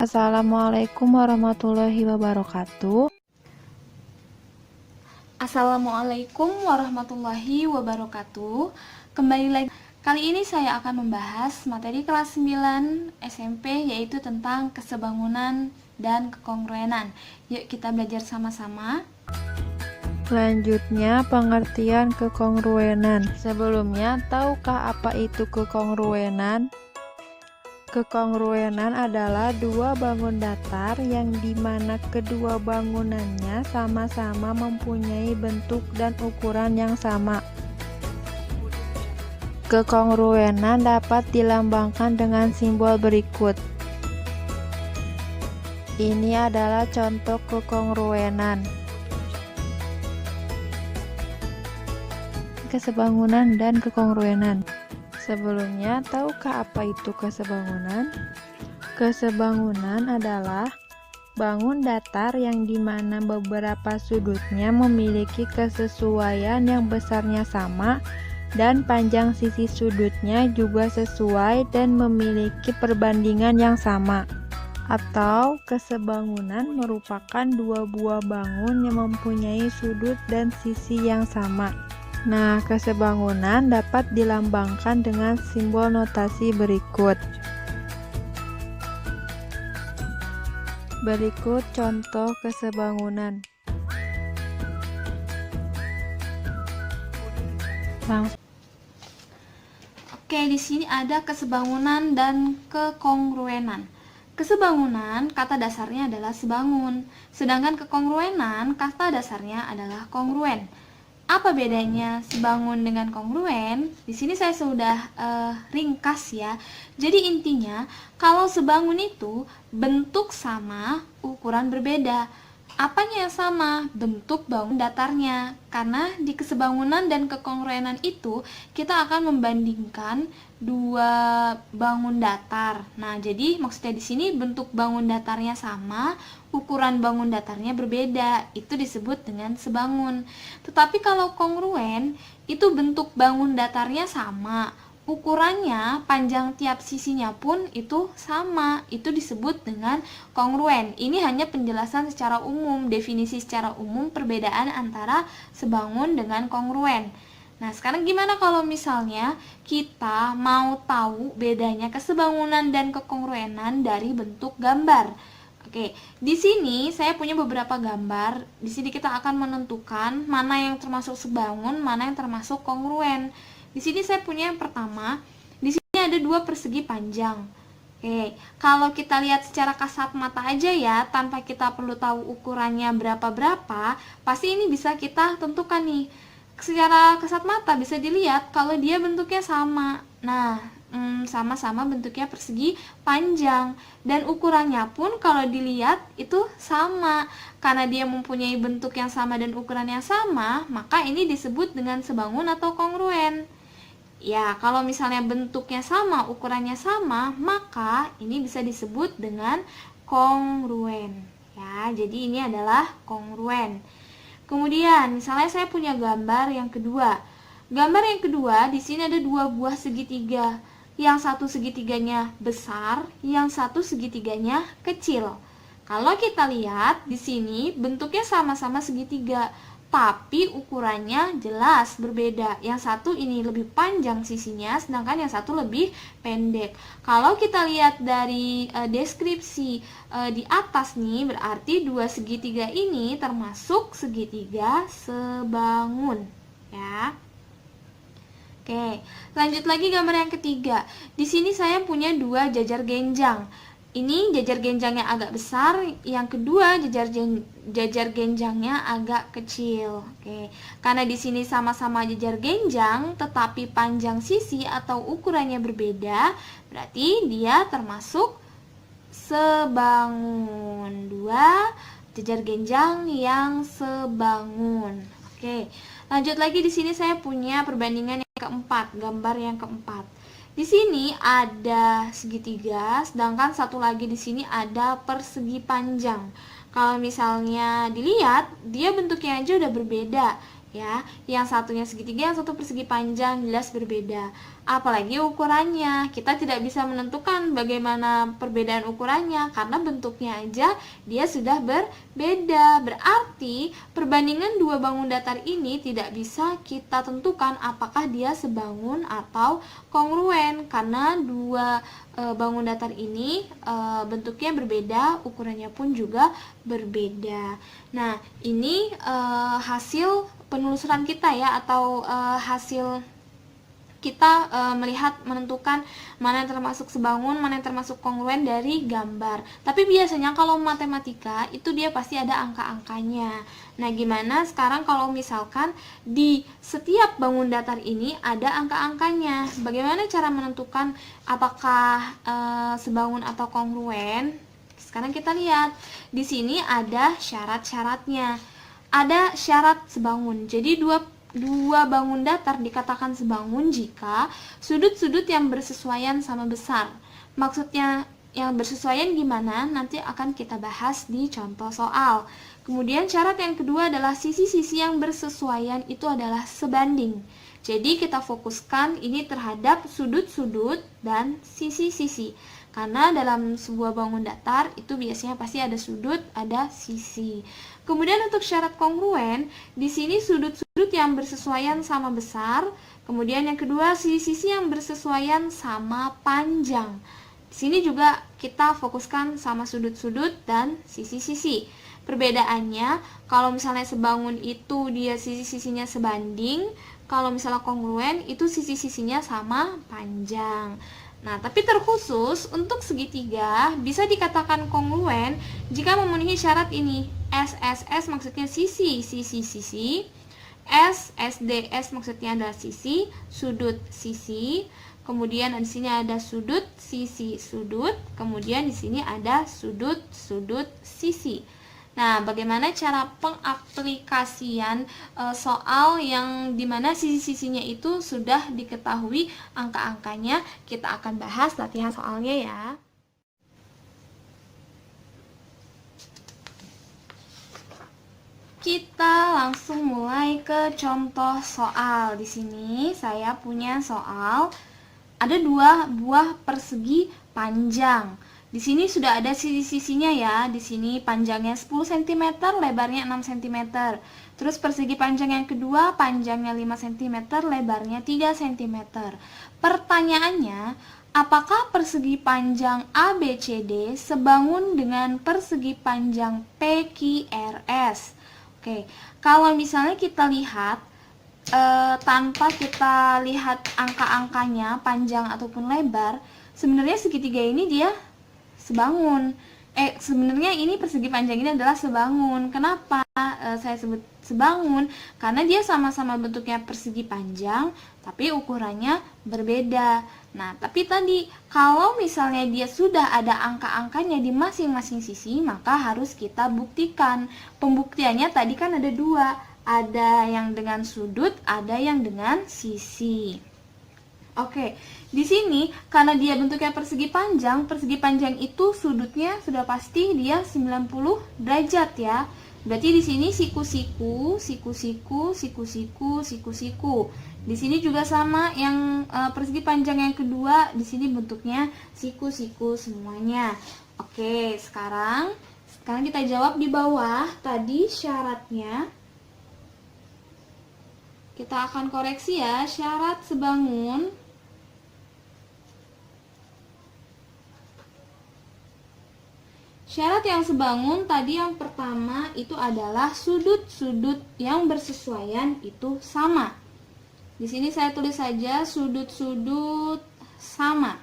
Assalamualaikum warahmatullahi wabarakatuh. Assalamualaikum warahmatullahi wabarakatuh. Kembali lagi. Kali ini saya akan membahas materi kelas 9 SMP, yaitu tentang kesebangunan dan kekongruenan. Yuk kita belajar sama-sama. Selanjutnya, pengertian kekongruenan. Sebelumnya, tahukah apa itu kekongruenan? Kekongruenan adalah dua bangun datar yang dimana kedua bangunannya sama-sama mempunyai bentuk dan ukuran yang sama. Kekongruenan dapat dilambangkan dengan simbol berikut. Ini adalah contoh kekongruenan. Kesebangunan dan kekongruenan. Sebelumnya, tahukah apa itu kesebangunan? Kesebangunan adalah bangun datar yang dimana beberapa sudutnya memiliki kesesuaian yang besarnya sama dan panjang sisi sudutnya juga sesuai dan memiliki perbandingan yang sama. Atau kesebangunan merupakan dua buah bangun yang mempunyai sudut dan sisi yang sama. Nah, kesebangunan dapat dilambangkan dengan simbol notasi berikut. Berikut contoh kesebangunan. Oke, di sini ada kesebangunan dan kekongruenan. Kesebangunan kata dasarnya adalah sebangun, sedangkan kekongruenan kata dasarnya adalah kongruen. Apa bedanya sebangun dengan kongruen? Di sini saya sudah ringkas ya. Jadi intinya, kalau sebangun itu bentuk sama, ukuran berbeda. Apanya yang sama? Bentuk bangun datarnya. Karena di kesebangunan dan kekongruenan itu kita akan membandingkan dua bangun datar. Nah, jadi maksudnya di sini bentuk bangun datarnya sama, ukuran bangun datarnya berbeda. Itu disebut dengan sebangun. Tetapi kalau kongruen, itu bentuk bangun datarnya sama, ukurannya, panjang tiap sisinya pun itu sama. Itu disebut dengan kongruen. Ini hanya penjelasan secara umum, definisi secara umum perbedaan antara sebangun dengan kongruen. Nah, sekarang gimana kalau misalnya kita mau tahu bedanya kesebangunan dan kekongruenan dari bentuk gambar? Oke, di sini saya punya beberapa gambar. Di sini kita akan menentukan mana yang termasuk sebangun, mana yang termasuk kongruen. Di sini saya punya yang pertama. Di sini ada dua persegi panjang. Oke, kalau kita lihat secara kasat mata aja ya, tanpa kita perlu tahu ukurannya berapa-berapa, pasti ini bisa kita tentukan nih. Secara kasat mata bisa dilihat kalau dia bentuknya sama. Nah, sama-sama bentuknya persegi panjang, dan ukurannya pun kalau dilihat itu sama. Karena dia mempunyai bentuk yang sama dan ukuran yang sama, maka ini disebut dengan sebangun atau kongruen. Ya, kalau misalnya bentuknya sama, ukurannya sama, maka ini bisa disebut dengan kongruen. Ya, jadi ini adalah kongruen. Kemudian, misalnya saya punya gambar yang kedua. Gambar yang kedua, di sini ada dua buah segitiga. Yang satu segitiganya besar, yang satu segitiganya kecil. Kalau kita lihat di sini bentuknya sama-sama segitiga, tapi ukurannya jelas berbeda. Yang satu ini lebih panjang sisinya, sedangkan yang satu lebih pendek. Kalau kita lihat dari deskripsi di atas nih, berarti dua segitiga ini termasuk segitiga sebangun, ya. Oke, lanjut lagi gambar yang ketiga. Di sini saya punya dua jajar genjang. Ini jajar genjangnya agak besar, yang kedua jajar genjangnya agak kecil. Oke, karena di sini sama-sama jajar genjang, tetapi panjang sisi atau ukurannya berbeda, berarti dia termasuk sebangun. Dua jajar genjang yang sebangun. Oke, lanjut lagi. Di sini saya punya perbandingan yang keempat, gambar yang keempat. Di sini ada segitiga, sedangkan satu lagi di sini ada persegi panjang. Kalau misalnya dilihat, dia bentuknya aja udah berbeda. ya. Yang satunya segitiga, yang satu persegi panjang, jelas berbeda. Apalagi ukurannya, kita tidak bisa menentukan bagaimana perbedaan ukurannya karena bentuknya aja dia sudah berbeda. Berarti perbandingan dua bangun datar ini tidak bisa kita tentukan apakah dia sebangun atau kongruen karena dua bangun datar ini bentuknya berbeda, ukurannya pun juga berbeda. Nah, ini hasil penelusuran kita ya, atau hasil kita melihat menentukan mana yang termasuk sebangun, mana yang termasuk kongruen dari gambar. Tapi biasanya kalau matematika itu dia pasti ada angka-angkanya. Nah, gimana sekarang kalau misalkan di setiap bangun datar ini ada angka-angkanya? Bagaimana cara menentukan apakah sebangun atau kongruen? Sekarang kita lihat. Di sini ada syarat-syaratnya. Ada syarat sebangun. Jadi dua bangun datar dikatakan sebangun jika sudut-sudut yang bersesuaian sama besar. Maksudnya yang bersesuaian gimana? Nanti akan kita bahas di contoh soal. Kemudian syarat yang kedua adalah sisi-sisi yang bersesuaian itu adalah sebanding. Jadi kita fokuskan ini terhadap sudut-sudut dan sisi-sisi. Karena dalam sebuah bangun datar itu biasanya pasti ada sudut, ada sisi. Kemudian untuk syarat kongruen, di sini sudut-sudut yang bersesuaian sama besar. Kemudian yang kedua, sisi-sisi yang bersesuaian sama panjang. Di sini juga kita fokuskan sama sudut-sudut dan sisi-sisi. Perbedaannya, kalau misalnya sebangun itu dia sisi-sisinya sebanding, kalau misalnya kongruen itu sisi-sisinya sama panjang. Nah, tapi terkhusus untuk segitiga bisa dikatakan kongruen jika memenuhi syarat ini. SSS maksudnya sisi, sisi. SDS maksudnya adalah sisi, sudut sisi. Kemudian di sini ada sudut, sisi, sudut. Kemudian di sini ada sudut, sisi. Nah, bagaimana cara pengaplikasian soal yang dimana sisi-sisinya itu sudah diketahui angka-angkanya? Kita akan bahas latihan soalnya ya. Kita langsung mulai ke contoh soal. Di sini saya punya soal ada dua buah persegi panjang. Di sini sudah ada sisi-sisinya ya. Di sini panjangnya 10 cm, lebarnya 6 cm. Terus persegi panjang yang kedua, panjangnya 5 cm, lebarnya 3 cm. Pertanyaannya, apakah persegi panjang ABCD sebangun dengan persegi panjang PQRS? Oke, kalau misalnya kita lihat tanpa kita lihat angka-angkanya, panjang ataupun lebar, sebenarnya segitiga ini dia sebangun. Sebenarnya ini persegi panjang ini adalah sebangun. Kenapa saya sebut sebangun? Karena dia sama-sama bentuknya persegi panjang, tapi ukurannya berbeda. Nah, tapi tadi kalau misalnya dia sudah ada angka-angkanya di masing-masing sisi, maka harus kita buktikan. Pembuktiannya tadi kan ada dua, ada yang dengan sudut, ada yang dengan sisi. Oke, di sini karena dia bentuknya persegi panjang itu sudutnya sudah pasti dia 90 derajat ya. Berarti di sini siku-siku. Di sini juga sama yang persegi panjang yang kedua, di sini bentuknya siku-siku semuanya. Oke, sekarang kita jawab di bawah tadi syaratnya. Kita akan koreksi ya, syarat sebangun. Syarat yang sebangun tadi yang pertama itu adalah sudut-sudut yang bersesuaian itu sama. Di sini saya tulis saja sudut-sudut sama.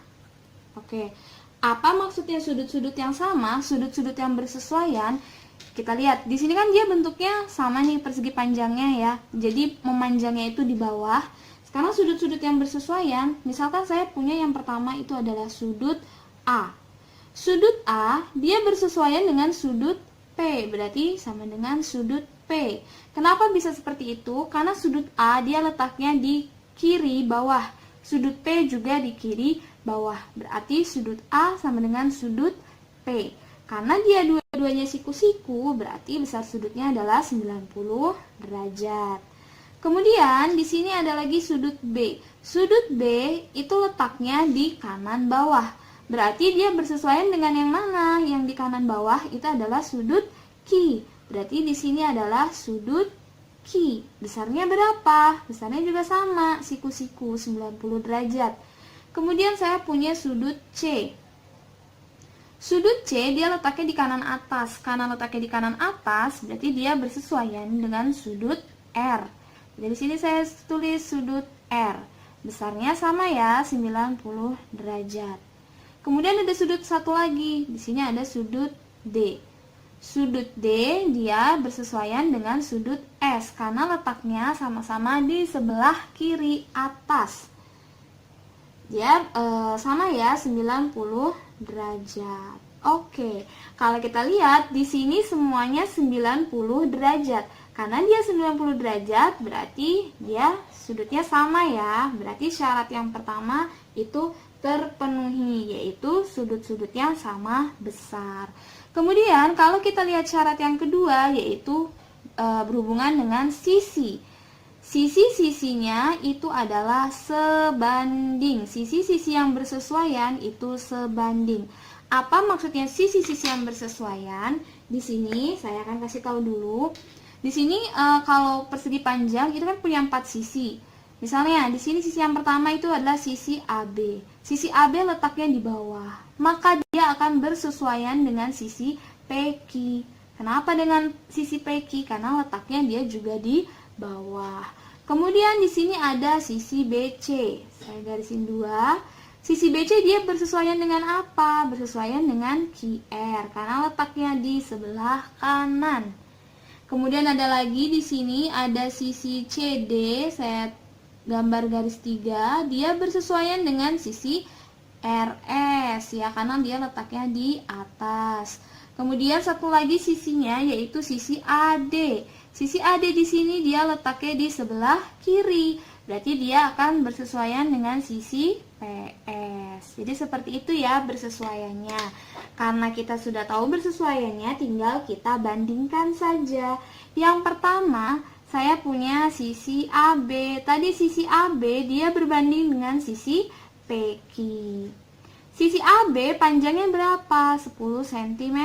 Oke. Apa maksudnya sudut-sudut yang sama? Sudut-sudut yang bersesuaian. Kita lihat, di sini kan dia bentuknya sama nih persegi panjangnya ya. Jadi memanjangnya itu di bawah. Sekarang sudut-sudut yang bersesuaian, misalkan saya punya yang pertama itu adalah sudut A. Sudut A, dia bersesuaian dengan sudut P, berarti sama dengan sudut P. Kenapa bisa seperti itu? Karena sudut A, dia letaknya di kiri bawah. Sudut P juga di kiri bawah. Berarti sudut A sama dengan sudut P. Karena dia dua-duanya siku-siku, berarti besar sudutnya adalah 90 derajat. Kemudian di sini ada lagi sudut B. Sudut B itu letaknya di kanan bawah. Berarti dia bersesuaian dengan yang mana? Yang di kanan bawah itu adalah sudut Q. Berarti di sini adalah sudut Q. Besarnya berapa? Besarnya juga sama, siku-siku 90 derajat. Kemudian saya punya sudut C. Sudut C dia letaknya di kanan atas. Karena letaknya di kanan atas, berarti dia bersesuaian dengan sudut R. Jadi di sini saya tulis sudut R. Besarnya sama ya, 90 derajat. Kemudian ada sudut satu lagi. Di sini ada sudut D. Sudut D dia bersesuaian dengan sudut S karena letaknya sama-sama di sebelah kiri atas. Dia sama ya, 90 derajat. Oke, kalau kita lihat di sini semuanya 90 derajat. Karena dia 90 derajat, berarti dia sudutnya sama ya. Berarti syarat yang pertama itu terpenuhi, yaitu sudut-sudutnya sama besar. Kemudian kalau kita lihat syarat yang kedua, yaitu berhubungan dengan sisi. Sisi-sisinya itu adalah sebanding. Sisi-sisi yang bersesuaian itu sebanding. Apa maksudnya sisi-sisi yang bersesuaian? Di sini saya akan kasih tahu dulu. Di sini kalau persegi panjang itu kan punya 4 sisi. Misalnya di sini sisi yang pertama itu adalah sisi AB. Sisi AB letaknya di bawah. Maka dia akan bersesuaian dengan sisi PQ. Kenapa dengan sisi PQ? Karena letaknya dia juga di bawah. Kemudian di sini ada sisi BC. Saya garisin 2. Sisi BC dia bersesuaian dengan apa? Bersesuaian dengan QR karena letaknya di sebelah kanan. Kemudian ada lagi di sini ada sisi CD. Saya gambar garis 3. Dia bersesuaian dengan sisi RS ya karena dia letaknya di atas. Kemudian satu lagi sisinya yaitu sisi AD. Sisi AD di sini dia letaknya di sebelah kiri. Berarti dia akan bersesuaian dengan sisi PS. Jadi seperti itu ya bersesuaiannya. Karena kita sudah tahu bersesuaiannya, tinggal kita bandingkan saja. Yang pertama, saya punya sisi AB. Tadi sisi AB dia berbanding dengan sisi PQ. Sisi AB panjangnya berapa? 10 cm.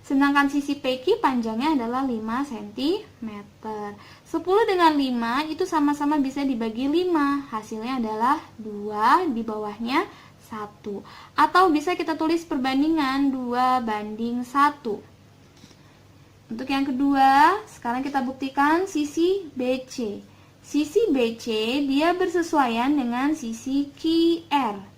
Sedangkan sisi PQ panjangnya adalah 5 cm. 10 dengan 5 itu sama-sama bisa dibagi 5. Hasilnya adalah 2, di bawahnya 1. Atau bisa kita tulis perbandingan 2:1. Untuk yang kedua, sekarang kita buktikan sisi BC. Sisi BC dia bersesuaian dengan sisi QR.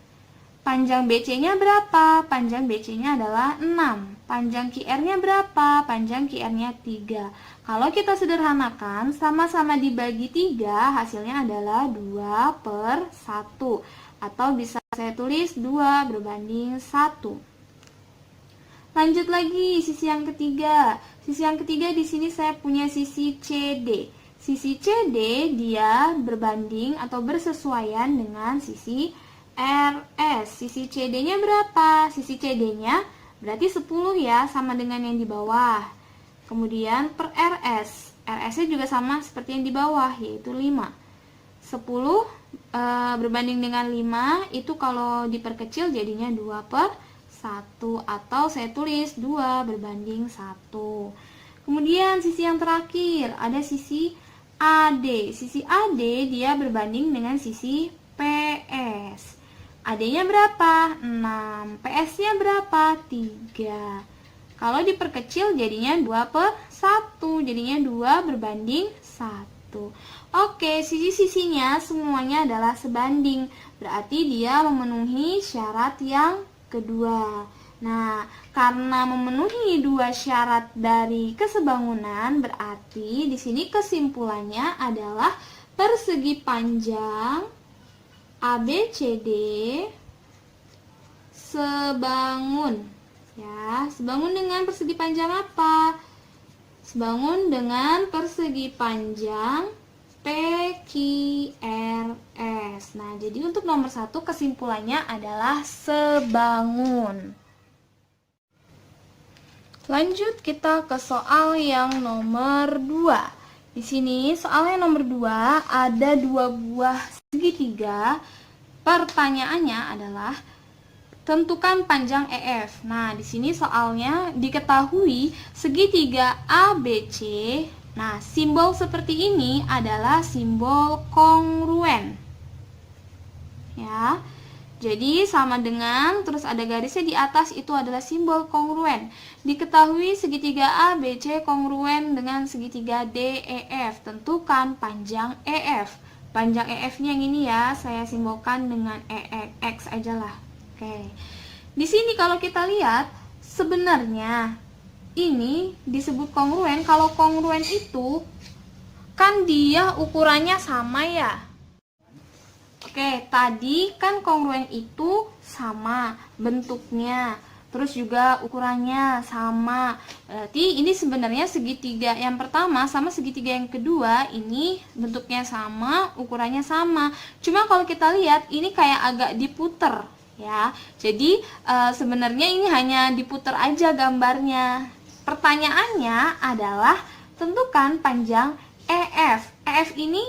Panjang BC-nya berapa? Panjang BC-nya adalah 6. Panjang QR-nya berapa? Panjang QR-nya 3. Kalau kita sederhanakan, sama-sama dibagi 3, hasilnya adalah 2/1. Atau bisa saya tulis 2:1. Lanjut lagi, sisi yang ketiga. Sisi yang ketiga di sini saya punya sisi CD. Sisi CD dia berbanding atau bersesuaian dengan sisi RS. Sisi CD-nya berapa? Sisi CD-nya berarti 10 ya, sama dengan yang di bawah. Kemudian per RS. RS-nya juga sama seperti yang di bawah, yaitu 5. 10 berbanding dengan 5, itu kalau diperkecil jadinya 2/1. Atau saya tulis 2:1. Kemudian sisi yang terakhir, ada sisi AD. Sisi AD dia berbanding dengan sisi PS. AD-nya berapa? 6. PS-nya berapa? 3. Kalau diperkecil jadinya 2/1. Jadinya 2:1. Oke, sisi-sisinya semuanya adalah sebanding. Berarti dia memenuhi syarat yang kedua. Nah, karena memenuhi 2 syarat dari kesebangunan, berarti di sini kesimpulannya adalah persegi panjang ABCD sebangun. Ya, sebangun dengan persegi panjang apa? Sebangun dengan persegi panjang PQRS. Nah, jadi untuk nomor 1 kesimpulannya adalah sebangun. Lanjut kita ke soal yang nomor 2. Di sini soalnya nomor 2 ada 2 buah segitiga. Pertanyaannya adalah tentukan panjang EF. Nah, di sini soalnya diketahui segitiga ABC. Nah, simbol seperti ini adalah simbol kongruen. Ya. Jadi sama dengan terus ada garisnya di atas itu adalah simbol kongruen. Diketahui segitiga ABC kongruen dengan segitiga DEF. Tentukan panjang EF. Panjang EF-nya yang ini ya, saya simbolkan dengan X aja lah. Oke. Di sini kalau kita lihat sebenarnya ini disebut kongruen. Kalau kongruen itu kan dia ukurannya sama ya. Oke, tadi kan kongruen itu sama bentuknya, terus juga ukurannya sama. Berarti ini sebenarnya segitiga yang pertama sama segitiga yang kedua ini bentuknya sama, ukurannya sama. Cuma kalau kita lihat ini kayak agak diputer ya. Jadi sebenarnya ini hanya diputer aja gambarnya. Pertanyaannya adalah tentukan panjang EF. EF ini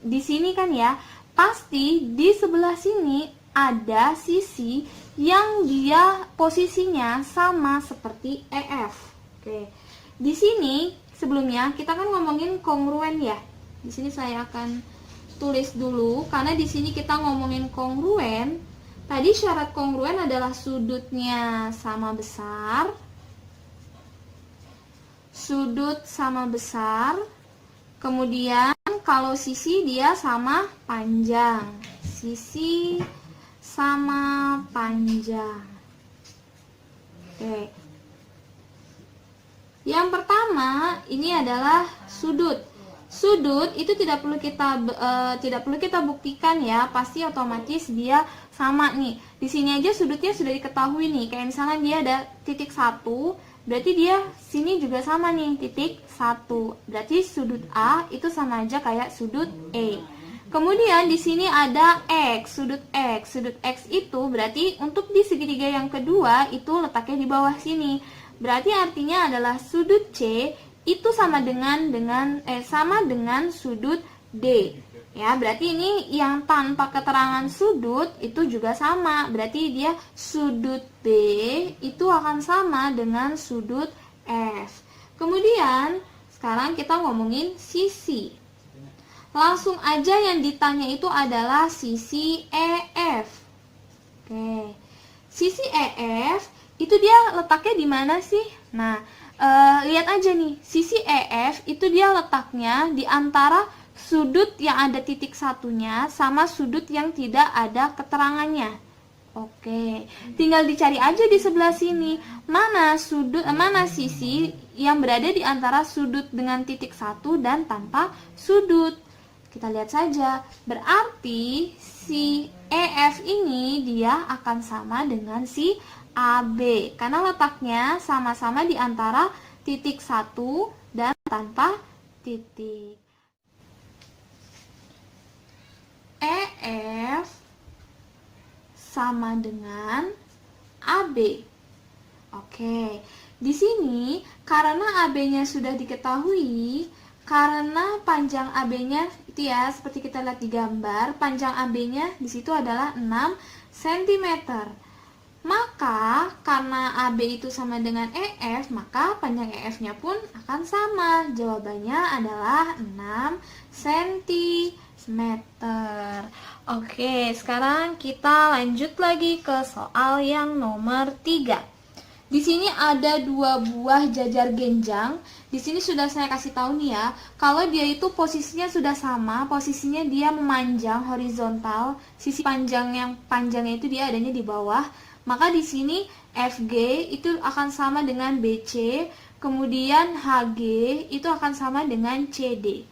di sini kan ya. Pasti di sebelah sini ada sisi yang dia posisinya sama seperti EF. Oke. Di sini sebelumnya kita kan ngomongin kongruen ya. Di sini saya akan tulis dulu karena di sini kita ngomongin kongruen. Tadi syarat kongruen adalah sudutnya sama besar. Sudut sama besar. Kemudian kalau sisi dia sama panjang. Sisi sama panjang. Oke. Yang pertama ini adalah sudut. Sudut itu tidak perlu kita buktikan ya, pasti otomatis dia sama nih. Di sini aja sudutnya sudah diketahui nih. Kayak misalnya dia ada titik 1, berarti dia sini juga sama nih, titik 1. Berarti sudut A itu sama aja kayak sudut E. Kemudian di sini ada X, sudut X. Sudut X itu berarti untuk di segitiga yang kedua itu letaknya di bawah sini. Berarti artinya adalah sudut C itu sama dengan sudut D. Ya, berarti ini yang tanpa keterangan sudut itu juga sama. Berarti dia sudut B itu akan sama dengan sudut F. Kemudian sekarang kita ngomongin sisi. Langsung aja yang ditanya itu adalah sisi EF. Oke. Sisi EF itu dia letaknya di mana sih? Nah, lihat aja nih. Sisi EF itu dia letaknya di antara sudut yang ada titik satunya sama sudut yang tidak ada keterangannya. Oke, tinggal dicari aja di sebelah sini mana sisi yang berada di antara sudut dengan titik 1 dan tanpa sudut. Kita lihat saja. Berarti si EF ini dia akan sama dengan si AB karena letaknya sama-sama di antara titik 1 dan tanpa titik. EF sama dengan AB. Oke, di sini karena AB-nya sudah diketahui, karena panjang AB-nya itu ya seperti kita lihat di gambar, panjang AB-nya di situ adalah 6 cm. Maka karena AB itu sama dengan EF, maka panjang EF-nya pun akan sama. Jawabannya adalah 6 cm. Oke, sekarang kita lanjut lagi ke soal yang nomor 3. Di sini ada 2 buah jajar genjang. Di sini sudah saya kasih tahu nih ya, kalau dia itu posisinya sudah sama, posisinya dia memanjang horizontal, sisi panjangnya itu dia adanya di bawah. Maka di sini FG itu akan sama dengan BC, kemudian HG itu akan sama dengan CD.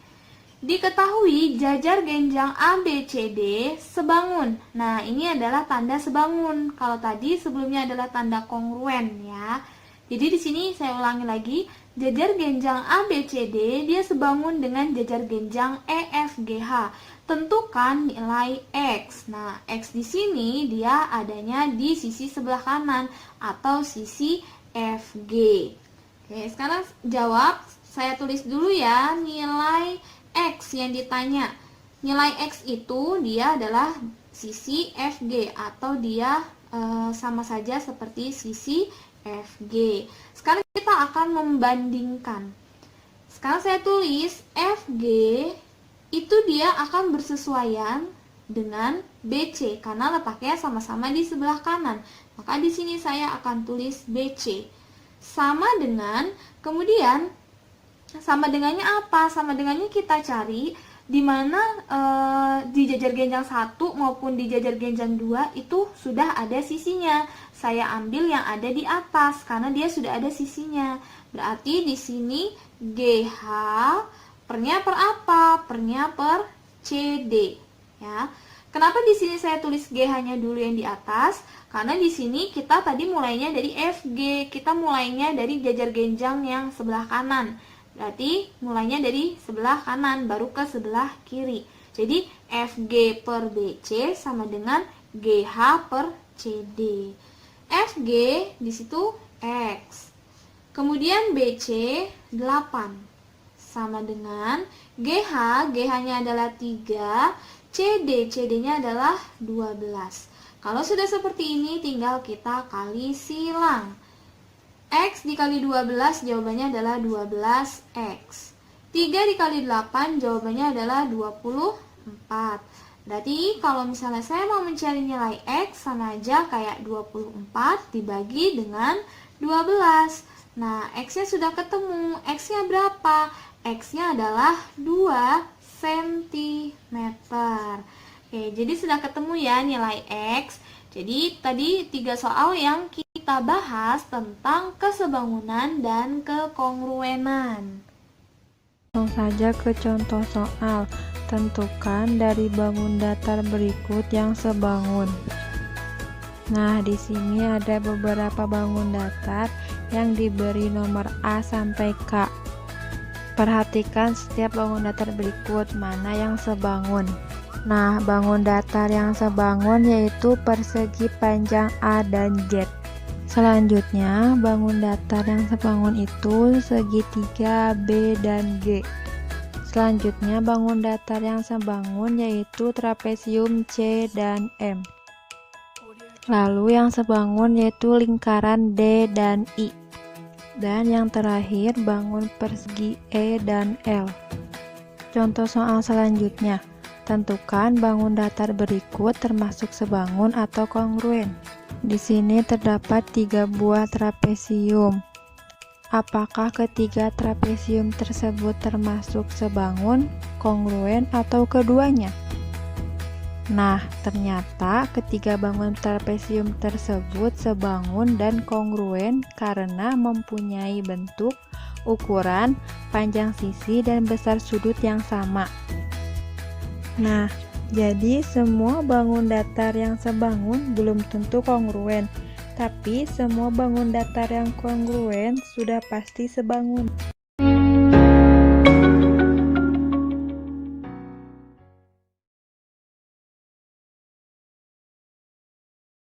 Diketahui jajar genjang ABCD sebangun. Nah, ini adalah tanda sebangun. Kalau tadi sebelumnya adalah tanda kongruen ya. Jadi di sini saya ulangi lagi, jajar genjang ABCD dia sebangun dengan jajar genjang EFGH. Tentukan nilai X. Nah, X di sini dia adanya di sisi sebelah kanan atau sisi FG. Oke, sekarang jawab saya tulis dulu ya nilai X yang ditanya. Nilai X itu dia adalah sisi FG atau dia sama saja seperti sisi FG. Sekarang kita akan membandingkan. Sekarang saya tulis FG itu dia akan bersesuaian dengan BC karena letaknya sama-sama di sebelah kanan. Maka di sini saya akan tulis BC. Sama dengan, kemudian sama dengannya apa? Sama dengannya kita cari di mana di jajar genjang 1 maupun di jajar genjang 2 itu sudah ada sisinya. Saya ambil yang ada di atas karena dia sudah ada sisinya. Berarti di sini GH pernya per apa? Pernya per CD, ya. Kenapa di sini saya tulis GH-nya dulu yang di atas? Karena di sini kita tadi mulainya dari FG, kita mulainya dari jajar genjang yang sebelah kanan. Berarti mulainya dari sebelah kanan baru ke sebelah kiri. Jadi FG per BC sama dengan GH per CD. FG di situ X. Kemudian BC 8 sama dengan GH, GH-nya adalah 3, CD-nya adalah 12. Kalau sudah seperti ini tinggal kita kali silang. X dikali 12 jawabannya adalah 12X. 3 dikali 8 jawabannya adalah 24. Berarti kalau misalnya saya mau mencari nilai X sama aja kayak 24 dibagi dengan 12. Nah, X-nya sudah ketemu. X-nya berapa? X-nya adalah 2 cm. Oke, jadi sudah ketemu ya nilai X. Jadi tadi 3 soal yang kita bahas tentang kesebangunan dan kekongruenan. Langsung saja ke contoh soal. Tentukan dari bangun datar berikut yang sebangun. Nah, di sini ada beberapa bangun datar yang diberi nomor A sampai K. Perhatikan setiap bangun datar berikut mana yang sebangun. Nah, bangun datar yang sebangun yaitu persegi panjang A dan Z. Selanjutnya, bangun datar yang sebangun itu segitiga B dan G. Selanjutnya, bangun datar yang sebangun yaitu trapesium C dan M. Lalu yang sebangun yaitu lingkaran D dan I. Dan yang terakhir, bangun persegi E dan L. Contoh soal selanjutnya. Tentukan bangun datar berikut termasuk sebangun atau kongruen. Di sini terdapat 3 buah trapesium. Apakah ketiga trapesium tersebut termasuk sebangun, kongruen, atau keduanya? Nah, ternyata ketiga bangun trapesium tersebut sebangun dan kongruen karena mempunyai bentuk, ukuran, panjang sisi, dan besar sudut yang sama. Nah, jadi semua bangun datar yang sebangun belum tentu kongruen, tapi semua bangun datar yang kongruen sudah pasti sebangun.